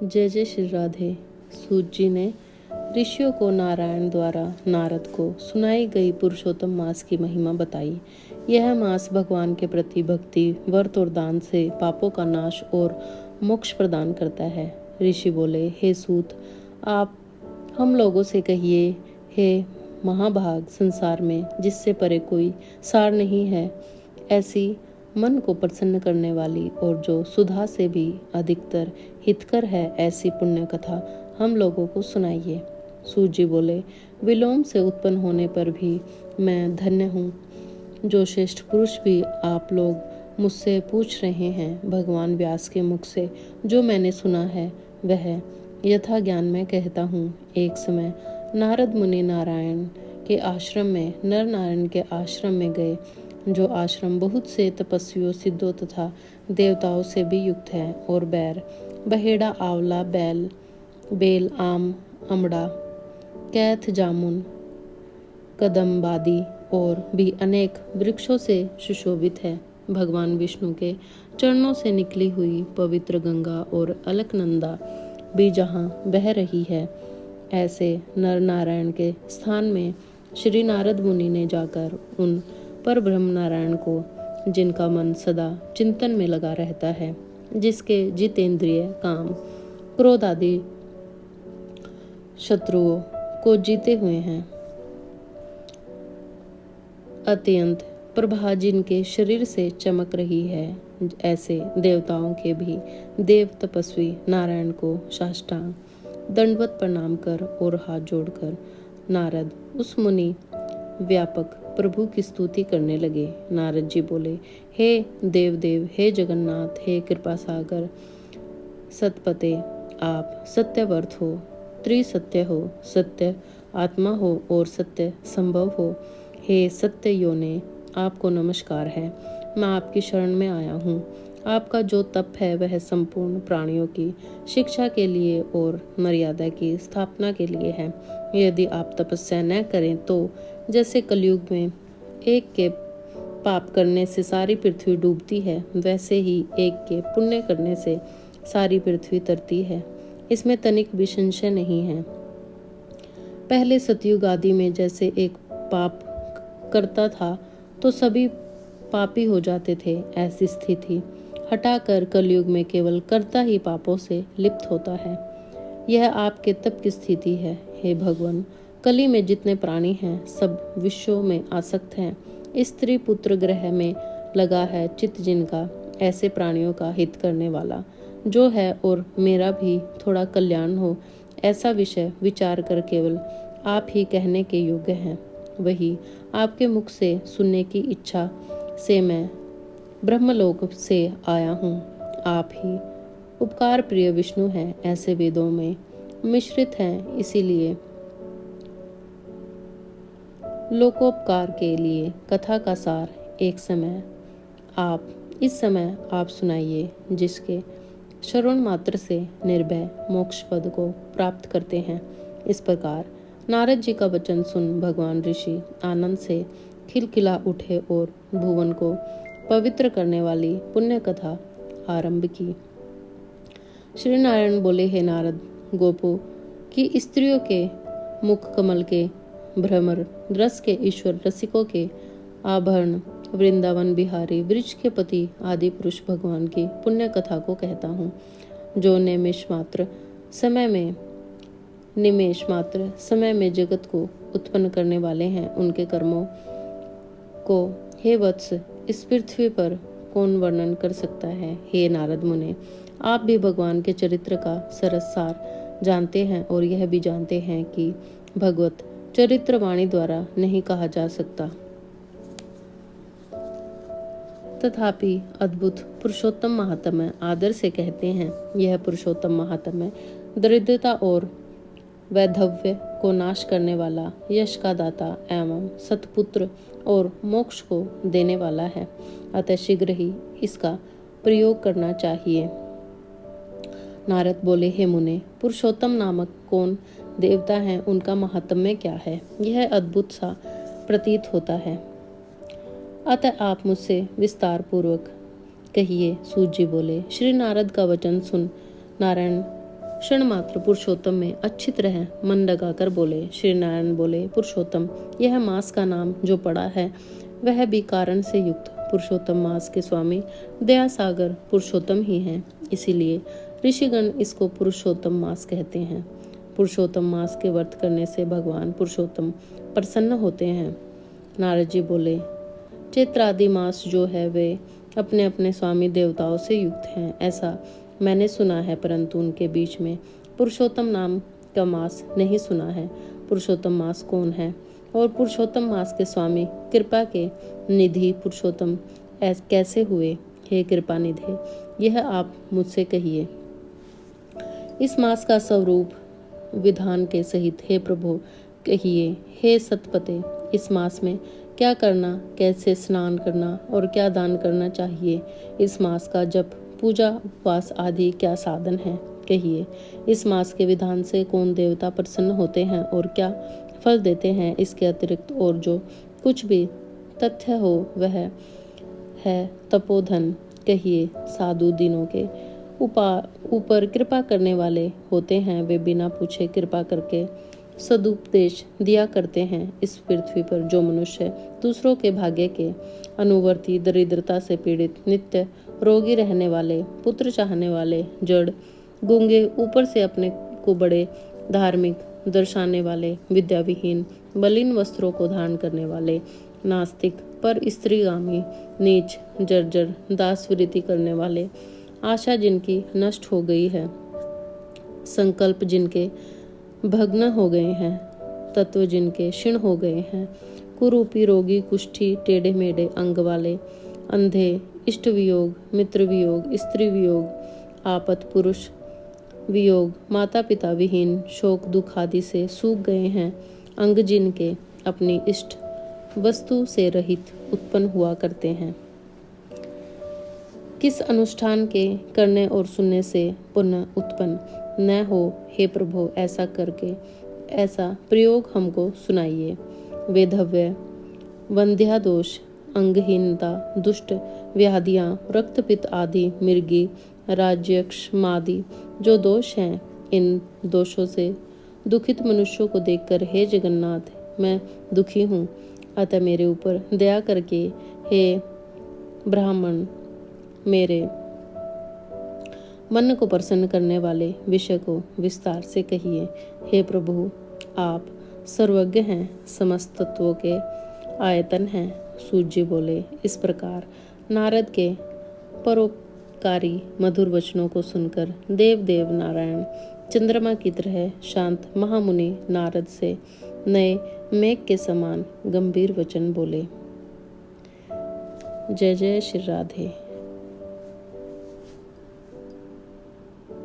जय जय श्री राधे। सूत जी ने ऋषियों को नारायण द्वारा नारद को सुनाई गई पुरुषोत्तम मास की महिमा बताई। यह मास भगवान के प्रति भक्ति, व्रत और दान से पापों का नाश और मोक्ष प्रदान करता है। ऋषि बोले, हे सूत, आप हम लोगों से कहिए, हे महाभाग, संसार में जिससे परे कोई सार नहीं है, ऐसी मन को प्रसन्न करने वाली और जो सुधा से भी अधिकतर हितकर है, ऐसी पुण्य कथा हम लोगों को सुनाइए। सूत जी बोले, विलोम से उत्पन्न होने पर भी मैं धन्य हूँ। जो श्रेष्ठ पुरुष भी आप लोग मुझसे पूछ रहे हैं, भगवान व्यास के मुख से जो मैंने सुना है वह यथा ज्ञान मैं कहता हूँ। एक समय नारद मुनि नारायण के आश्रम में नर नारायण के आश्रम में गए, जो आश्रम बहुत से तपस्वियों, सिद्धों तथा देवताओं से भी युक्त है, और बैर, बहेड़ा, आंवला, बेल, आम, अमड़ा, कैथ, जामुन, कदम्बादि और भी अनेक वृक्षों से सुशोभित है। भगवान विष्णु के चरणों से निकली हुई पवित्र गंगा और अलकनंदा भी जहाँ बह रही है, ऐसे नर नारायण के स्थान में श्री नारद मुनि ने जाकर उन पर ब्रह्म नारायण को, जिनका मन सदा चिंतन में लगा रहता है, जिसके जितेंद्रिय, काम, क्रोध आदि शत्रुओं को जीते हुए हैं, अत्यंत प्रभा जिनके शरीर से चमक रही है, ऐसे देवताओं के भी देव तपस्वी नारायण को साष्टांग दंडवत प्रणाम कर और हाथ जोड़कर नारद उस मुनि व्यापक प्रभु की स्तुति करने लगे। नारद जी बोले, हे देव, हे जगन्नाथ, हे कृपा सागर सतपते, आप सत्यवर्थ हो, त्रिसत्य हो, सत्य आत्मा हो और सत्य संभव हो। हे सत्य योने, आपको नमस्कार है। मैं आपकी शरण में आया हूँ। आपका जो तप है वह संपूर्ण प्राणियों की शिक्षा के लिए और मर्यादा की स्थापना के लिए है। यदि आप तपस्या न करें तो जैसे कलयुग में एक के पाप करने से सारी पृथ्वी डूबती है, वैसे ही एक के पुण्य करने से सारी पृथ्वी तरती है। इसमें तनिक भी संशय नहीं है। पहले सतयुग आदि में जैसे एक पाप करता था तो सभी पापी हो जाते थे, ऐसी स्थिति हटाकर कलयुग में केवल कर्ता ही पापों से लिप्त होता है। यह आपके तप की स्थिति है। हे भगवान, कली में जितने प्राणी हैं सब विषयों में आसक्त हैं। स्त्री पुत्र ग्रह में लगा है चित्त जिनका, ऐसे प्राणियों का हित करने वाला जो है और मेरा भी थोड़ा कल्याण हो, ऐसा विषय विचार कर केवल आप ही कहने के योग्य हैं। वही आपके मुख से सुनने की इच्छा से मैं ब्रह्मलोक से आया हूँ। आप ही उपकार प्रिय विष्णु हैं, ऐसे वेदों में मिश्रित हैं, इसीलिए लोकोपकार के लिए कथा का सार इस समय आप सुनाइए, जिसके श्रवण मात्र से निर्भय मोक्ष पद को प्राप्त करते हैं। इस प्रकार नारद जी का वचन सुन भगवान ऋषि आनंद से खिलखिला उठे और भुवन को पवित्र करने वाली पुण्य कथा आरंभ की। श्री नारायण बोले, हे नारद, गोपों की स्त्रियों के मुख कमल के भ्रमर, रस के ईश्वर, रसिकों के आभरण, वृंदावन बिहारी, वृक्ष के पति आदि पुरुष भगवान की पुण्य कथा को कहता हूँ, जो निमेष मात्र समय में जगत को उत्पन्न करने वाले हैं। उनके कर्मों को, हे वत्स, इस पृथ्वी पर कौन वर्णन कर सकता है। हे नारद मुने, आप भी भगवान के चरित्र का सरस सार जानते हैं और यह भी जानते हैं कि भगवत चरित्र वाणी द्वारा नहीं कहा जा सकता। तथापि अद्भुत पुरुषोत्तम महात्म्य आदर से कहते हैं। यह पुरुषोत्तम महात्म्य दरिद्रता और वैधव्य को नाश करने वाला, यश का दाता एवं सतपुत्र और मोक्ष को देने वाला है। अतः शीघ्र ही इसका प्रयोग करना चाहिए। नारद बोले, हे मुने, पुरुषोत्तम नामक कौन देवता है, उनका महात्म्य क्या है, यह अद्भुत सा प्रतीत होता है। अतः आप मुझसे विस्तार पूर्वक कहिए। सूत जी बोले, श्री नारद का वचन सुन नारायण क्षण मात्र पुरुषोत्तम में अच्छी तरह मन लगाकर बोले। श्री नारायण बोले, पुरुषोत्तम, यह मास का नाम जो पड़ा है वह भी कारण से युक्त पुरुषोत्तम मास के स्वामी दया सागर पुरुषोत्तम ही हैं। इसीलिए ऋषिगण इसको पुरुषोत्तम मास कहते हैं। पुरुषोत्तम मास के व्रत करने से भगवान पुरुषोत्तम प्रसन्न होते हैं। नारद जी बोले, चैत्रादि मास जो है वे अपने अपने स्वामी देवताओं से युक्त हैं, ऐसा मैंने सुना है, परंतु उनके बीच में पुरुषोत्तम नाम का मास नहीं सुना है। पुरुषोत्तम मास कौन है और पुरुषोत्तम मास के स्वामी कृपा के निधि पुरुषोत्तम कैसे हुए? हे कृपा निधि, यह आप मुझसे कहिए। इस मास का स्वरूप विधान के सहित हे प्रभु कहिए। हे सतपते, इस मास में क्या करना, कैसे स्नान करना और क्या दान करना चाहिए? इस मास का जप, पूजा, उपवास आदि क्या साधन है, कहिए। इस मास के विधान से कौन देवता प्रसन्न होते हैं और क्या फल देते हैं? इसके अतिरिक्त और जो कुछ भी तथ्य हो वह है तपोधन, कहिए। साधु दिनों के ऊपर कृपा करने वाले होते हैं, वे बिना पूछे कृपा करके सदुपदेश दिया करते हैं। इस पृथ्वी पर जो मनुष्य दूसरों के भाग्य के अनुवर्ती, दरिद्रता से पीड़ित, नित्य रोगी रहने वाले, पुत्र चाहने वाले, जड़, गूंगे, ऊपर से अपने को बड़े धार्मिक दर्शाने वाले, विद्या विहीन, मलिन वस्त्रों को धारण करने वाले, नास्तिक, पर स्त्रीगामी, नीच, जर्जर, दासवृत्ति करने वाले, आशा जिनकी नष्ट हो गई है, संकल्प जिनके भग्न हो गए हैं, तत्व जिनके क्षीण हो गए हैं, कुरूपी, रोगी, कुष्ठी, टेढ़े मेढ़े अंग वाले, अंधे, इष्ट वियोग, मित्र वियोग, स्त्री वियोग, आपत पुरुष वियोग, माता पिता विहीन, शोक दुख आदि से सूख गए हैं, अंग जिनके अपनी इष्ट वस्तु से रहित उत्पन्न हुआ करते हैं। किस अनुष्ठान के करने और सुनने से पुनः उत्पन्न न हो, हे प्रभु, ऐसा करके ऐसा प्रयोग हमको सुनाइए। वेधव्य, वंध्यादोष, अंगहीनता, दुष्ट व्याधियां, रक्तपित्त आदि, मिर्गी, राज्यक्षमादि जो दोष हैं, इन दोषों से दुखित मनुष्यों को देखकर हे जगन्नाथ, मैं दुखी हूँ, अतः मेरे ऊपर दया करके हे ब्राह्मण मेरे मन को प्रसन्न करने वाले विषय को विस्तार से कहिए। हे प्रभु, आप सर्वज्ञ हैं, समस्त तत्वों के आयतन हैं। सूत जी बोले। इस प्रकार नारद के परोपकारी मधुर वचनों को सुनकर देव नारायण चंद्रमा की तरह शांत महामुनि नारद से नए मेघ के समान गंभीर वचन बोले। जय जय श्री राधे।